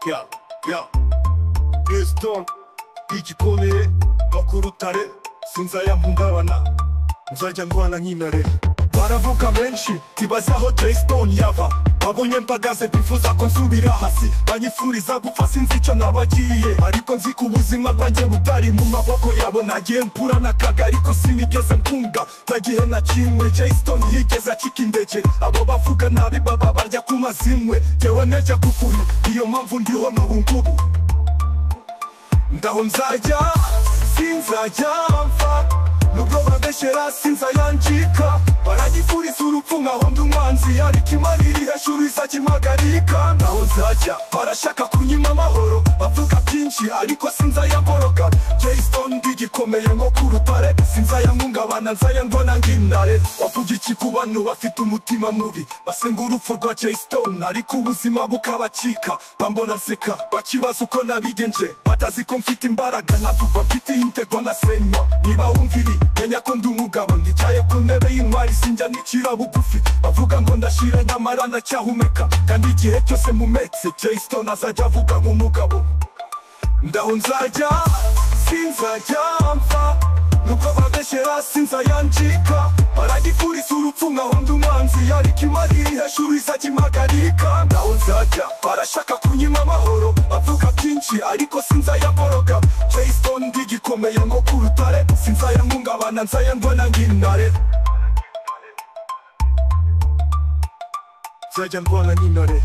Yeah, yeah. Houston igikomeye bakurutare sinzayahungabana nzajya ndwana nk'intare. Baravuga menshi tibaza aho Jay Stone yava, babonye mpagaze bifuza ko nsubira hasi, banyifuriza gupfa sinzi icyo nabagiye, ariko nzi ko ubuzima bwanjye butari mu maboko yabo. Nagiye mpura n'akaga ariko sinigeze mpunga, nagiye na kimwe Jay Stone yigeze acika indege. Abo bavuga nabi baba barya ku mazimwe, jyewe nejya kukuri, iyo mpamvu ndiho n'ubu ngubu. Ndaho nzajya sinzajya mpfa, nubwo babeshera sinzayanjika, baranyifuriza urupfu nkaho ndi umwanzi, ariko Imana iri hejuru izakimpagarika. Ndaho nzajya barashaka kunyima amahoro, bavuga byinshi ariko sinzayagoroka. Jay Stone ndigikomeye nko ku rutare, sinzayahungabana nzayandwana nk'intare. Bavuga iki ku bantu bafite umutima mubi, basenga urupfu rwa Jay Stone ariko ubuzima bukabacika. Bambona nseka bakibaza uko nabigenje, batazi ko mfite imbaraga nkavuga mfite intego nasenywa. Niba wumviri menya ko ndi umugabo, ndicaye ku ntebe y'intwari sinjya nicira bugufi. Bavuga ngo ndashira nyamara ndacyahumeka, kandi igihe cyose mumetse Jay Stone azajya avuga nk'umugabo. Ndaho nzajya sinzajya mpfa, nubwo babeshera sinzayanjika, baranyifuriza urupfu nkaho ndi umwanzi, ariko Imana iri hejuru izakimpagarika. Ndaho nzajya barashaka kunyima amahoro, bavuga byinshi ariko sinzayagoroka. Jay Stone ndigikomeye nko ku rutare, sinzayahungabana nzayandwana nk'intare. Nzajya ndwana nk'intare.